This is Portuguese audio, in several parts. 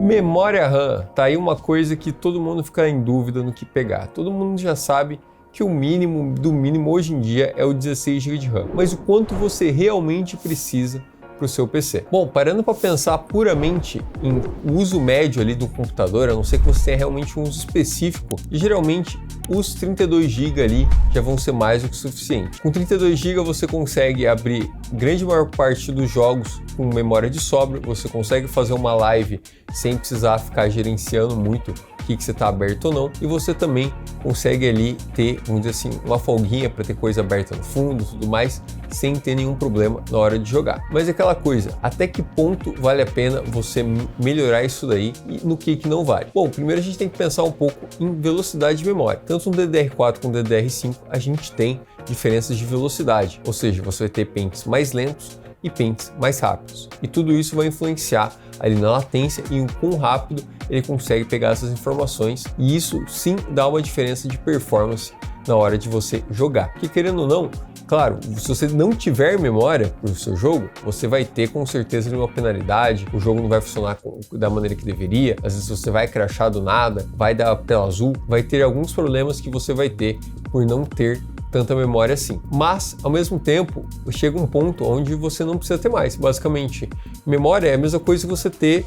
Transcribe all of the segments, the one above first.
Memória RAM, tá aí uma coisa que todo mundo fica em dúvida no que pegar. Todo mundo já sabe que o mínimo do mínimo hoje em dia é o 16 GB de RAM. Mas o quanto você realmente precisa para o seu PC? Bom, parando para pensar puramente em uso médio ali do computador, a não ser que você tenha realmente um uso específico, e geralmente os 32 GB ali já vão ser mais do que suficiente. Com 32 GB você consegue abrir grande maior parte dos jogos com memória de sobra, você consegue fazer uma live sem precisar ficar gerenciando muito o que você está aberto ou não, e você também consegue ali ter, vamos dizer assim, uma folguinha para ter coisa aberta no fundo e tudo mais, sem ter nenhum problema na hora de jogar. Mas é aquela coisa, até que ponto vale a pena você melhorar isso daí e no que não vale? Bom, primeiro a gente tem que pensar um pouco em velocidade de memória. Tanto no DDR4 como no DDR5 a gente tem diferenças de velocidade, ou seja, você vai ter pentes mais lentos e pentes mais rápidos. E tudo isso vai influenciar ali na latência e o quão rápido ele consegue pegar essas informações, e isso sim dá uma diferença de performance na hora de você jogar. Porque querendo ou não, claro, se você não tiver memória para o seu jogo, você vai ter com certeza uma penalidade, o jogo não vai funcionar da maneira que deveria, às vezes você vai crashar do nada, vai dar tela azul, vai ter alguns problemas que você vai ter por não ter tanta memória assim. Mas, ao mesmo tempo, chega um ponto onde você não precisa ter mais. Basicamente, memória é a mesma coisa que você ter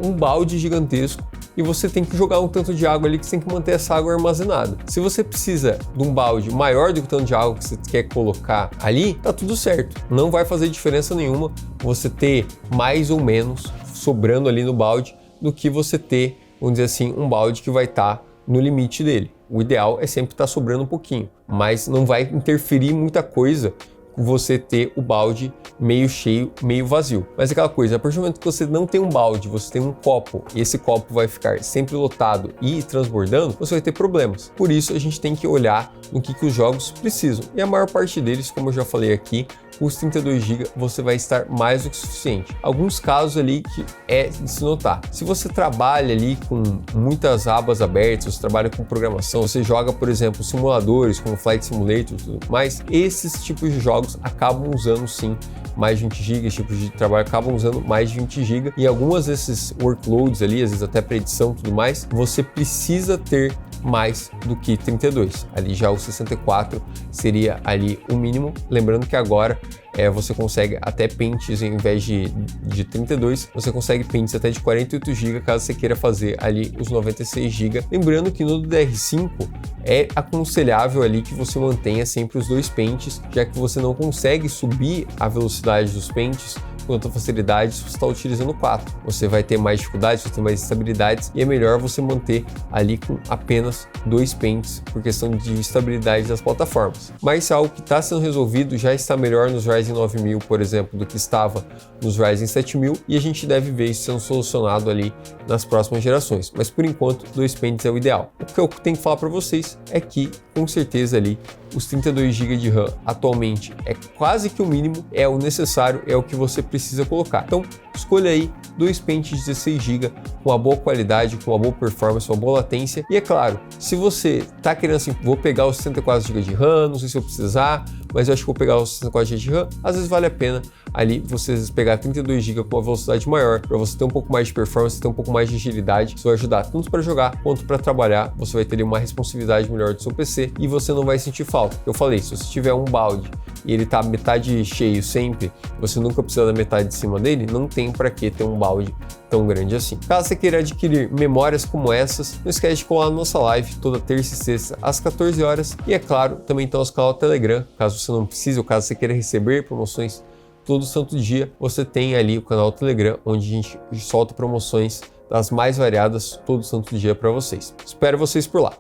um balde gigantesco e você tem que jogar um tanto de água ali que você tem que manter essa água armazenada. Se você precisa de um balde maior do que o tanto de água que você quer colocar ali, tá tudo certo. Não vai fazer diferença nenhuma você ter mais ou menos sobrando ali no balde do que você ter, vamos dizer assim, um balde que vai estar no limite dele. O ideal é sempre estar sobrando um pouquinho, mas não vai interferir muita coisa você ter o balde meio cheio, meio vazio. Mas aquela coisa, a partir do momento que você não tem um balde, você tem um copo, e esse copo vai ficar sempre lotado e transbordando, você vai ter problemas. Por isso a gente tem que olhar no que os jogos precisam. E a maior parte deles, como eu já falei aqui, os 32 GB você vai estar mais do que suficiente. Alguns casos ali que é de se notar. Se você trabalha ali com muitas abas abertas, você trabalha com programação, você joga, por exemplo, simuladores como Flight Simulator e tudo mais, esses tipos de jogos acabam usando sim mais de 20 GB, esse tipo de trabalho acabam usando mais de 20 GB, e algumas desses workloads ali, às vezes até para edição e tudo mais, você precisa ter mais do que 32. Ali já o 64 seria ali o mínimo, lembrando que agora você consegue até pentes, em vez de 32, você consegue pentes até de 48 GB caso você queira fazer ali os 96 GB. Lembrando que no DDR5 é aconselhável ali que você mantenha sempre os dois pentes, já que você não consegue subir a velocidade dos pentes com tanta facilidade se você está utilizando 4. Você vai ter mais dificuldades, você vai ter mais instabilidades, e é melhor você manter ali com apenas 2 pentes por questão de estabilidade das plataformas. Mas se é algo que está sendo resolvido, já está melhor nos Ryzen 9000, por exemplo, do que estava nos Ryzen 7000, e a gente deve ver isso sendo solucionado ali nas próximas gerações. Mas por enquanto, 2 pentes é o ideal. O que eu tenho que falar para vocês é que, com certeza ali, os 32 GB de RAM atualmente é quase que o mínimo, é o necessário, é o que você precisa colocar. Então, escolha aí 2 pentes de 16 GB com uma boa qualidade, com uma boa performance, uma boa latência. E é claro, se você tá querendo assim, vou pegar os 64 GB de RAM, não sei se eu precisar, mas eu acho que vou pegar os 64 GB de RAM, às vezes vale a pena ali vocês pegar 32 GB com uma velocidade maior, para você ter um pouco mais de performance, ter um pouco mais de agilidade. Isso vai ajudar tanto para jogar quanto para trabalhar. Você vai ter uma responsividade melhor do seu PC e você não vai sentir falta. Eu falei, se você tiver um balde e ele tá metade cheio sempre, você nunca precisa da metade de cima dele, não tem para que ter um balde tão grande assim. Caso você queira adquirir memórias como essas, não esquece de colar na nossa live toda terça e sexta às 14 horas. E é claro, também tem o nosso canal Telegram, caso você não precise ou caso você queira receber promoções todo santo dia, você tem ali o canal Telegram, onde a gente solta promoções das mais variadas todo santo dia para vocês. Espero vocês por lá.